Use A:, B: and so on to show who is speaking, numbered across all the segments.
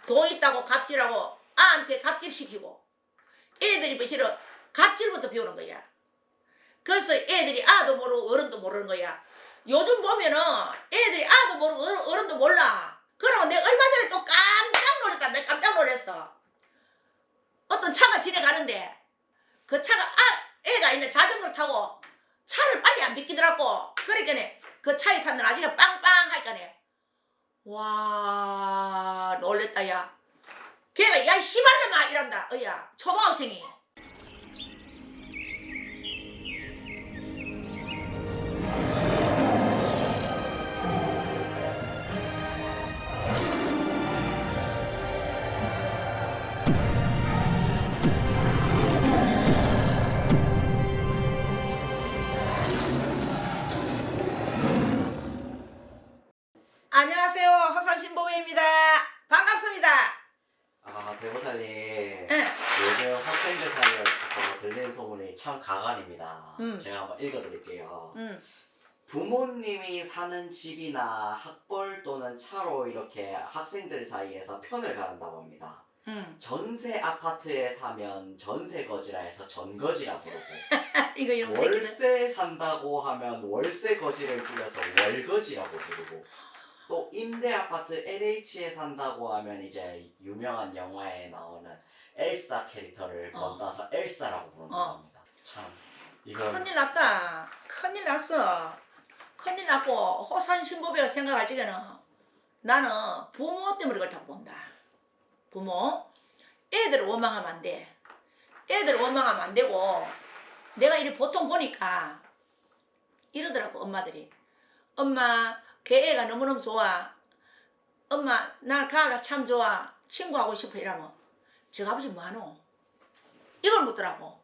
A: 돈 있다고 갑질하고 아한테 갑질시키고 애들이 뭐 싫어 갑질부터 배우는 거야. 그래서 애들이 아도 모르고 어른도 모르는 거야. 요즘 보면은 애들이 아도 모르고 어른도 몰라. 그러고 내가 얼마 전에 또 깜짝 놀랐다. 내가 깜짝 놀랐어. 어떤 차가 지나가는데 그 차가 애가 있는 자전거를 타고 차를 빨리 안 비키더라고. 그러니까 그 차에 탔는 아저씨가 빵빵 하니까네. 와 놀랬다 야. 걔가 야 씨발놈아 이란다. 어야 초등학생이. 안녕하세요. 허선신보배입니다. 반갑습니다.
B: 대보사님.
A: 응.
B: 요즘 학생들 사이에 있어서 들리는 소문이 참 가관입니다. 제가 한번 읽어드릴게요. 부모님이 사는 집이나 학벌 또는 차로 이렇게 학생들 사이에서 편을 가른다고 합니다. 전세 아파트에 사면 전세 거지라 해서 전거지라 부르고
A: 이거 이런 새끼들.
B: 월세 산다고 하면 월세 거지를 줄여서 월거지라고 부르고 또 임대 아파트 LH에 산다고 하면 이제 유명한 영화에 나오는 엘사 캐릭터를 건너서 엘사라고 부른다고 합니다. 참 이건
A: 큰일 났다. 큰일 났어. 큰일 났고 호선신보배가 생각할 적에는 나는 부모 때문에 그걸 다 본다. 부모 애들 원망하면 안 돼. 애들 원망하면 안 되고 내가 이리 보통 보니까 이러더라고 엄마들이. 엄마 걔 애가 너무너무 좋아. 엄마 나 가가 참 좋아. 친구하고 싶어 이러면 저 아버지 뭐하노? 이걸 묻더라고.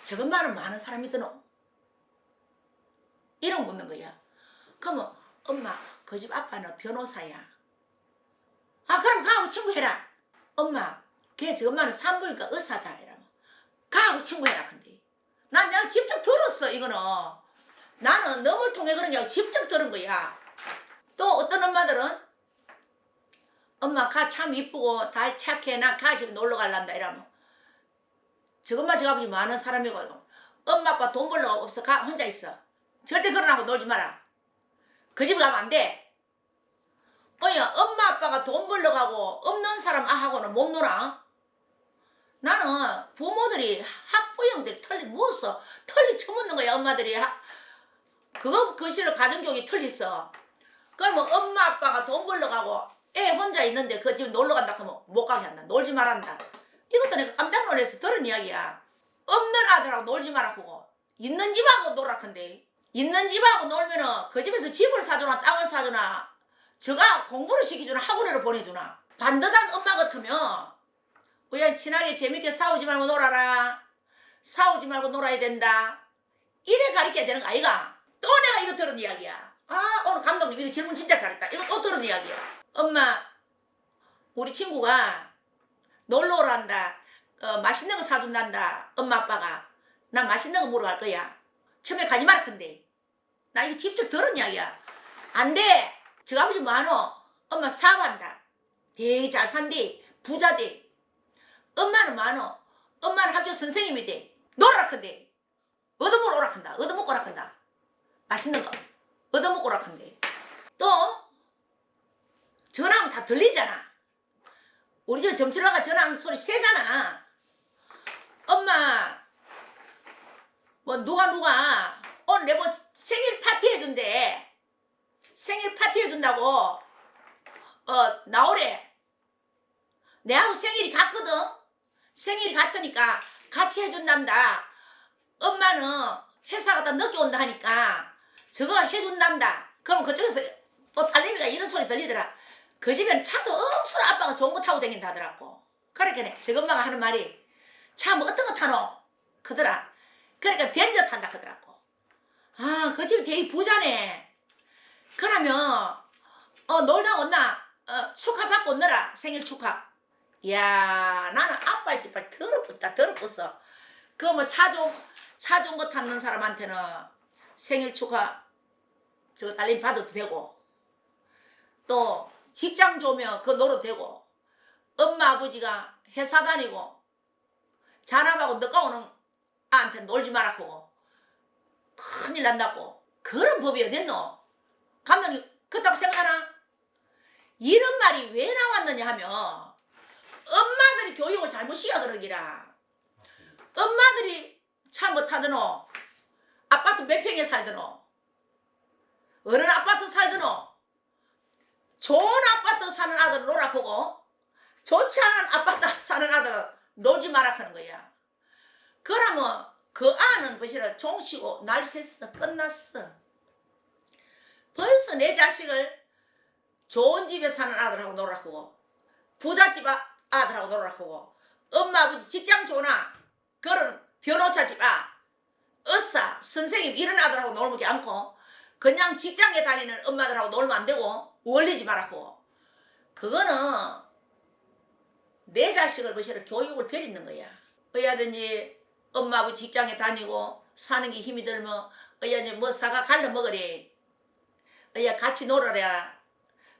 A: 저것만은 많은 사람이 드노? 이런 묻는 거야. 그러면 엄마 그 집 아빠는 변호사야. 아 그럼 가하고 친구해라. 엄마 걔 저것만은 산부인과 의사다 이러면 가하고 친구해라. 근데 난 내가 직접 들었어. 이거는 나는 너를 통해 그런 게 아니고 직접 들은 거야. 또 어떤 엄마들은 엄마 가 참 이쁘고 다 착해. 나 가 집 놀러 갈란다 이러면 저것만 저 아버지 많은 사람이거든. 엄마 아빠 돈 벌러 없어. 가 혼자 있어. 절대 그러라고 놀지 마라. 그 집에 가면 안 돼. 어야 엄마 아빠가 돈 벌러 가고 없는 사람 아하고는 못 놀아. 나는 부모들이 학부형들이 털리 처묻는 거야. 엄마들이 그거 그실로 가정교육이 틀렸어. 그러면 엄마 아빠가 돈 벌러 가고 애 혼자 있는데 그 집 놀러 간다 하면 못 가게 한다. 놀지 말한다. 이것도 내가 깜짝 놀라서 들은 이야기야. 없는 아들하고 놀지 말라고. 있는 집하고 놀라컨대. 있는 집하고 놀면은 그 집에서 집을 사주나 땅을 사주나 저가 공부를 시켜주나 학원을 보내주나. 반듯한 엄마 같으면 우연 친하게 재밌게 싸우지 말고 놀아라. 싸우지 말고 놀아야 된다. 이래 가르쳐야 되는 거 아이가? 또 내가 이거 들은 이야기야. 아 오늘 감독님 이거 질문 진짜 잘했다. 이거 또 들은 이야기야. 엄마 우리 친구가 놀러 오란다. 맛있는 거 사준단다. 엄마 아빠가. 난 맛있는 거 먹으러 갈 거야. 처음에 가지 마라 컨대. 나 이거 직접 들은 이야기야. 안 돼. 저 아버지 뭐하노? 엄마 사업한다. 되게 잘 산대. 부자대. 엄마는 뭐하노? 엄마는 학교 선생님이 돼. 놀아라 컨대. 얻어먹으러 오라 컨다. 얻어먹고 오라 컨다. 맛있는 거 얻어먹고 오라 컨대. 또 전화하면 다 들리잖아. 우리 집에 점치러가 전화하는 소리 세잖아. 엄마 뭐 누가 오늘 내 뭐 생일 파티 해준대. 생일 파티 해준다고 나오래. 내하고 생일이 같거든. 생일이 같으니까 같이 해준단다. 엄마는 회사 갔다 늦게 온다 하니까 저거 해준단다. 그럼 그쪽에서 또 딸내미가 이런 소리 들리더라. 그 집엔 차도 억수로 아빠가 좋은 거 타고 다닌다 하더라고. 그러니까 저거 엄마가 하는 말이 차 뭐 어떤 거 타노? 그더라. 그러니까 벤저 탄다 그러더라고. 아, 그 집 되게 부자네. 그러면 놀다 온나 축하 받고 온너라. 생일 축하. 이야 나는 아빠일 때 더럽다 더럽었어. 그 뭐 차 좋은 거 타는 사람한테는 생일 축하 저거 딸님 받아도 되고 또 직장 좋으면 그거 놀아도 되고 엄마 아버지가 회사 다니고 잔압하고 늦가 오는 아한테 놀지 말라고 큰일 난다고 그런 법이 어딨노? 감독님 그렇다고 생각하나? 이런 말이 왜 나왔느냐 하면 엄마들이 교육을 잘못 시켜 그러기라. 엄마들이 차 못하드노? 아파트 몇 평에 살드노? 어느 아파트 살드노? 좋은 아파트 사는 아들 놀아보고 좋지 않은 아파트 사는 아들 놀지 마라 하는 거야. 그러면 그 아는 벌써 종치고 날 샜어. 끝났어. 벌써 내 자식을 좋은 집에 사는 아들하고 놀아보고 부잣집 아들하고 놀아보고 엄마 아버지 직장 좋으나 그런 변호사 집 의사 선생님 이런 아들하고 놀지 않고 그냥 직장에 다니는 엄마들하고 놀면 안 되고 원리지 말라고. 그거는 내 자식을 벌써 교육을 버리는 거야. 어야든지 엄마 아버지 직장에 다니고 사는 게 힘이 들면 어야든지 뭐 사가 갈려 먹으래. 어야 같이 놀아라.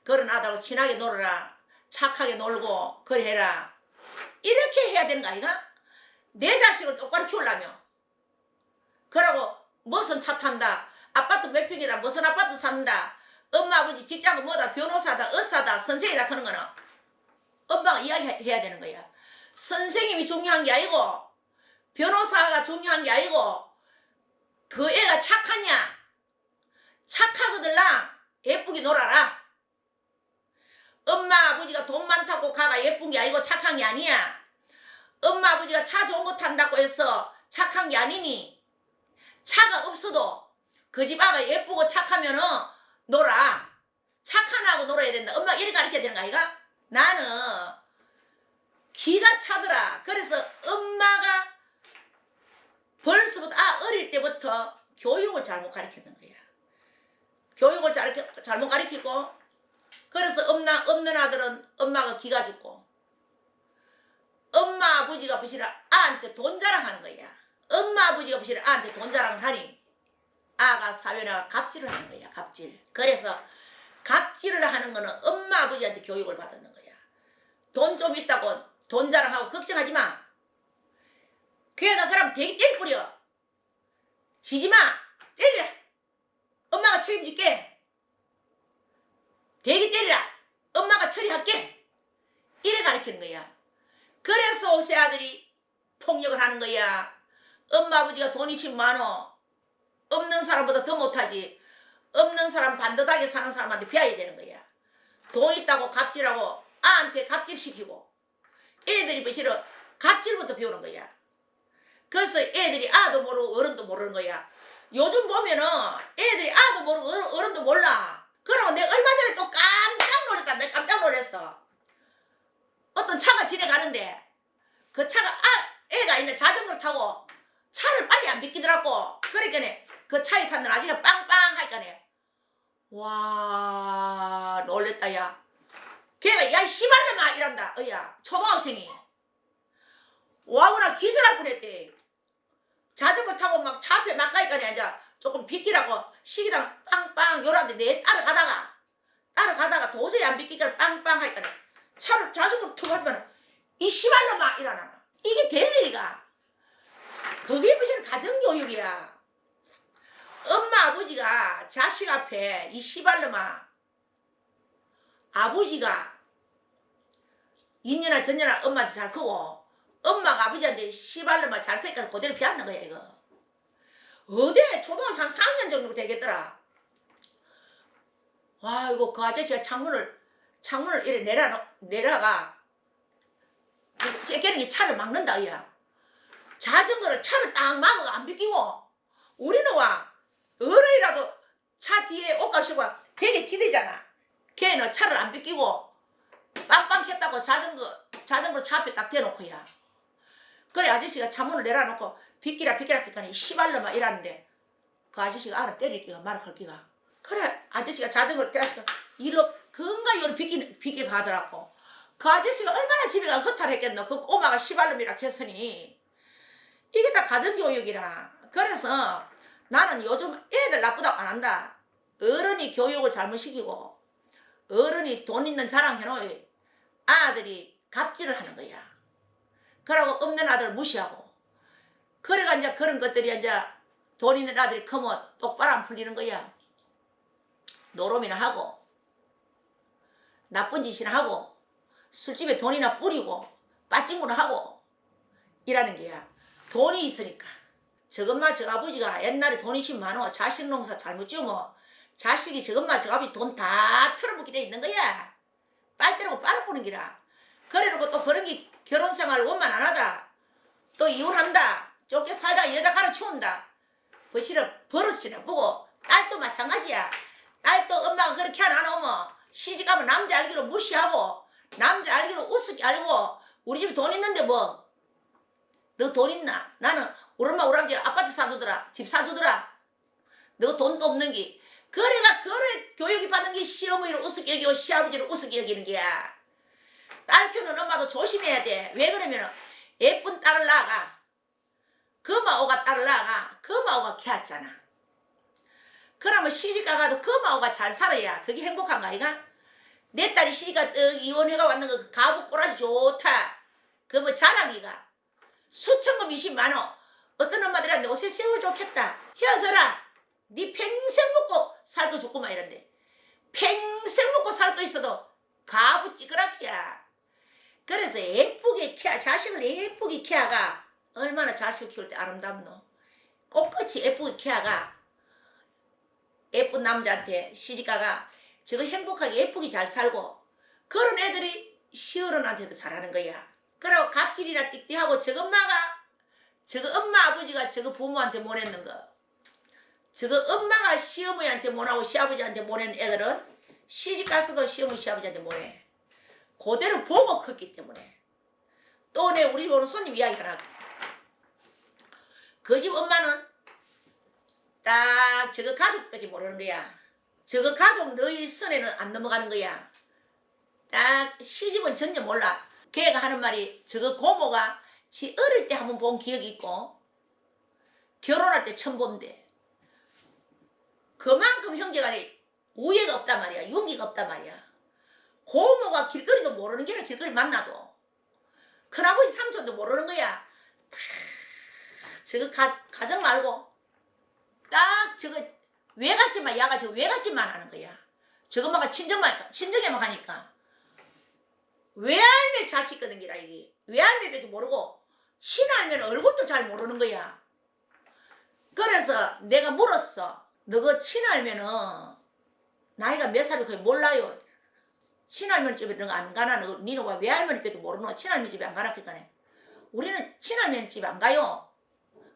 A: 그런 아들하고 친하게 놀아라. 착하게 놀고 그래 해라. 이렇게 해야 되는 거 아이가? 내 자식을 똑바로 키우려면. 그러고 무슨 차 탄다. 아파트 몇 평이다. 무슨 아파트 산다. 엄마 아버지 직장은 뭐다. 변호사다. 의사다. 선생이다 하는 거는 엄마가 이야기해야 되는 거야. 선생님이 중요한 게 아니고 변호사가 중요한 게 아니고 그 애가 착하냐. 착하거들라 예쁘게 놀아라. 엄마 아버지가 돈 많다고 가가 예쁜 게 아니고 착한 게 아니야. 엄마 아버지가 차 좋은 거 탄다고 해서 착한 게 아니니. 차가 없어도 그 집 아가 예쁘고 착하면은 놀아. 착한 아하고 놀아야 된다. 엄마 이렇게 가르쳐야 되는 거 아이가? 나는 기가 차더라. 그래서 엄마가 벌써부터 어릴 때부터 교육을 잘못 가르쳤는 거야. 교육을 잘못 가르치고 그래서 없는 아들은 엄마가 기가 죽고 엄마 아버지가 부시라 아한테 돈 자랑하는 거야. 엄마 아버지가 부시라 아한테 돈 자랑을 하니 아가 사회나 갑질을 하는 거야. 갑질. 그래서 갑질을 하는 거는 엄마 아버지한테 교육을 받았는 거야. 돈 좀 있다고 돈 자랑하고 걱정하지 마. 걔가 그럼 되게 때리 뿌려. 지지 마. 때리라. 엄마가 책임질게. 되게 때리라. 엄마가 처리할게. 이래 가르치는 거야. 그래서 오세 아들이 폭력을 하는 거야. 엄마 아버지가 돈이 10만 원. 없는 사람보다 더 못하지. 없는 사람 반듯하게 사는 사람한테 배워야 되는 거야. 돈 있다고 갑질하고 아한테 갑질시키고 애들이 뭐시러 갑질부터 배우는 거야. 그래서 애들이 아도 모르고 어른도 모르는 거야. 요즘 보면은 애들이 아도 모르고 어른도 몰라. 그러고 내가 얼마 전에 또 깜짝 놀랐다. 내가 깜짝 놀랐어. 어떤 차가 지나가는데 그 차가 애가 있는 자전거를 타고 차를 빨리 안 비키더라고. 그러니까 그 차에 탔는 아저씨가 빵빵 하니까네. 와 놀랬다 야. 걔가 야 씨발놈아 이란다. 어야 초등학생이. 와구나 기절할 뻔했대. 자전거 타고 막 차 앞에 막 가니까 이제 조금 비키라고 시기당 빵빵 요란데 내 따라가다가 도저히 안 비키니까 빵빵 하니까 차를 자전거로 툭 하면 이 씨발놈아 이라나. 이게 될 일이가. 그게 무슨 가정교육이야. 엄마 아버지가 자식 앞에 이 씨발놈아 아버지가 인년아 전년아 엄마한테 잘 크고 엄마가 아버지한테 씨발놈아 잘 크니까 그대로 피하는 거야 이거. 어디 초등학교 한 4학년 정도 되겠더라. 와 이거 그 아저씨가 창문을 이래 내려가 째끼는 게 차를 막는다 야. 자전거를 차를 딱 막아가 안 비키고 우리는 와 어른이라도 차 뒤에 옷값 씌고 베개 티대잖아. 걔는 차를 안 비키고 빵빵 켰다고 자전거 차 앞에 딱 대놓고 야. 그래 아저씨가 차문을 내려놓고 비키라 했더니 씨발놈아 이러는데 그 아저씨가 알아 때릴 기가 말을 걸 기가. 그래 아저씨가 자전거를 때려서 일로 건강 요로 비키 가더라고. 그 아저씨가 얼마나 집에가 허탈했겠노. 그 꼬마가 씨발놈이라 했으니. 이게 다 가정교육이라. 그래서 나는 요즘 애들 나쁘다고 안 한다. 어른이 교육을 잘못 시키고 어른이 돈 있는 자랑 해놓이 아들이 갑질을 하는 거야. 그러고 없는 아들 무시하고. 그래가 이제 그런 것들이 이제 돈 있는 아들이 크면 똑바로 안 풀리는 거야. 노름이나 하고 나쁜 짓이나 하고 술집에 돈이나 뿌리고 빠찡구나 하고 이라는 게야. 돈이 있으니까. 저것마 저 아버지가 옛날에 돈이 10만 원 자식 농사 잘못 지으면 자식이 저것마 저 아버지 돈 다 틀어먹게 돼 있는 거야. 빨대라고 빨아보는 기라. 그래놓고 또 그런 게 결혼 생활 원만 안 하다. 또 이혼한다. 좁게 살다 여자 가르치운다. 버시를 버릇이나 보고 딸도 마찬가지야. 딸도 엄마가 그렇게 안 하면 시집가면 남자 알기로 무시하고 남자 알기로 우습게 알고 우리 집에 돈 있는데 뭐 너 돈 있나? 나는 우리 엄마 우리 아버지 아파트 사주더라. 집 사주더라. 너 돈도 없는 게 그래가 그래 교육이 받는 게 시어머니를 우습게 여기고 시아버지를 우습게 여기는 게야. 딸 키우는 엄마도 조심해야 돼. 왜 그러면 예쁜 딸을 낳아가 그 마오가 딸을 낳아가 그 마오가 키웠잖아. 그러면 시집가가도 그 마오가 잘 살아야 그게 행복한가 아이가? 내 딸이 시집가 이혼해가 왔는 거 가부 꼬라지 좋다. 그 뭐 자랑이가 수천금 20만원. 어떤 엄마들한테 옷에 세월 좋겠다. 헤어져라. 네 평생 먹고 살고 죽고만 이런데 평생 먹고 살고 있어도 가부 찌그라지야. 그래서 예쁘게 키워 자식을 예쁘게 키워가 얼마나 자식을 키울 때 아름답노. 꽃같이 예쁘게 키워가 예쁜 남자한테 시집가가 저거 행복하게 예쁘게 잘 살고 그런 애들이 시어른한테도 잘하는 거야. 그리고 갑질이나 띡띡하고 저거 엄마가 저거 엄마 아버지가 저거 부모한테 보냈는 거 저거 엄마가 시어머니한테 보내고 시아버지한테 보내는 애들은 시집가서도 시어머니 시아버지한테 보내. 그대로 보고 컸기 때문에. 또 내 우리 집 오는 손님 이야기 하나 할게. 그 집 엄마는 딱 저거 가족밖에 모르는 거야. 저거 가족 너희 선에는 안 넘어가는 거야. 딱 시집은 전혀 몰라. 걔가 하는 말이 저거 고모가 지 어릴 때 한번 본 기억이 있고 결혼할 때 처음 본대. 그만큼 형제간에 우애가 없단 말이야. 용기가 없단 말이야. 고모가 길거리도 모르는 게라 길거리 만나도 큰아버지 삼촌도 모르는 거야. 딱 저거 가정 말고 딱 저거 외갓집만 야가 저거 외갓집만 하는 거야. 저것만 친정에만 가니까 외할매 자식거든 기라 이게. 외할매밖에 모르고 친할매는 얼굴도 잘 모르는 거야. 그래서 내가 물었어. 너그 친할매는 나이가 몇 살이 거의 몰라요. 친할머니 집에 너 안 가나? 니는 왜 외할머니밖에 모르노? 친할머니 집에 안 가나? 그니까 우리는 친할머니 집에 안 가요.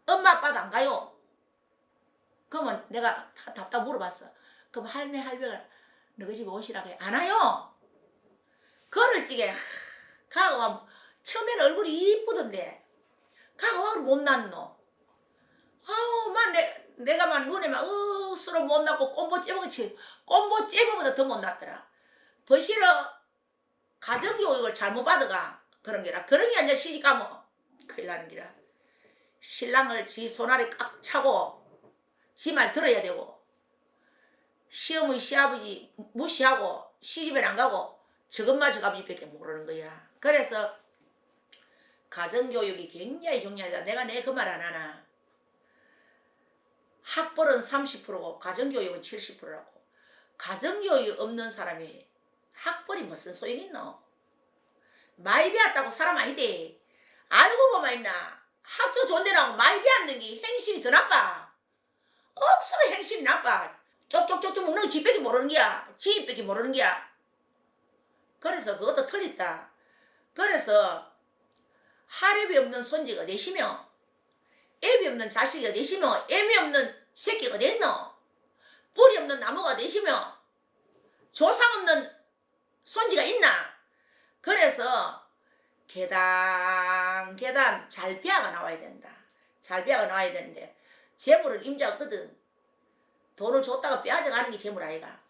A: 엄마 아빠도 안 가요. 그러면 내가 답답 물어봤어. 그럼 할매가 너희 집에 오시라고 해. 안 와요. 그럴 적에 가고 처음에는 얼굴이 이쁘던데 가고 못 났노. 아우 막 내가 막 눈에 막 술을 못 났고 꼼보 째보보다 더 못 났더라. 벌써 가정교육을 잘못 받아가 그런 게라. 그런 게 아니라 시집가면 큰일 나는 게라. 신랑을 지 손아래 꽉 차고 지 말 들어야 되고 시어머니 시아버지 무시하고 시집에 안 가고 저것마저 아버지밖에 모르는 거야. 그래서 가정교육이 굉장히 중요하다. 내가 내 그 말 안 하나. 학벌은 30%고 가정교육은 70%라고. 가정교육이 없는 사람이 학벌이 무슨 소용있노? 많이 배웠다고 사람 아니대. 알고 보면 있나 학교 좋은 데 나오고 많이 배웠는 게 행실이 더 나빠. 억수로 행실이 나빠. 쪽쪽쪽쪽 먹는 거 지밖에 모르는 게야. 지밖에 모르는 게야. 그래서 그것도 틀렸다. 그래서 하랩이 없는 손지가 넷이며 애비 없는 자식이 넷이며 애미 없는 새끼가 넷노. 뿌리 없는 나무가 넷이며 조상 없는 손지가 있나. 그래서 계단 잘 배아가 나와야 된다. 잘 배아가 나와야 되는데 재물을 임자거든. 돈을 줬다가 빼앗아가는 게 재물 아이가.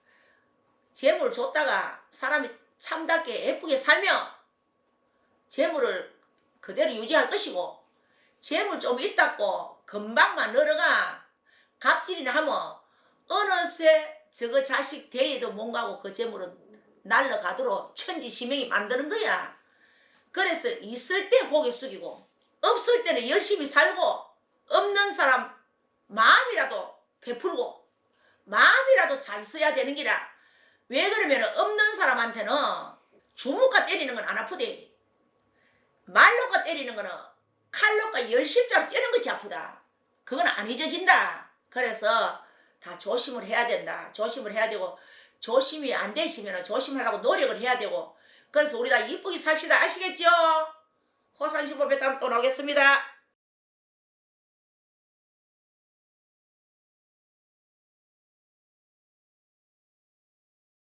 A: 재물을 줬다가 사람이 참답게 예쁘게 살며 재물을 그대로 유지할 것이고 재물 좀 있다고 금방만 늘어가 갑질이나 하면 어느새 저거 자식 대에도 못 가고 그 재물은 날라가도록 천지시명이 만드는 거야. 그래서 있을 때 고개 숙이고 없을 때는 열심히 살고 없는 사람 마음이라도 베풀고 마음이라도 잘 써야 되는 기라. 왜 그러면 없는 사람한테는 주먹과 때리는 건 안 아프대. 말로가 때리는 거는 칼로가 10자로 째는 것이 아프다. 그건 안 잊어진다. 그래서 다 조심을 해야 된다. 조심을 해야 되고 조심이 안 되시면 조심하려고 노력을 해야 되고 그래서 우리 다 이쁘게 삽시다. 아시겠죠? 호상시법에 다음 또 나오겠습니다.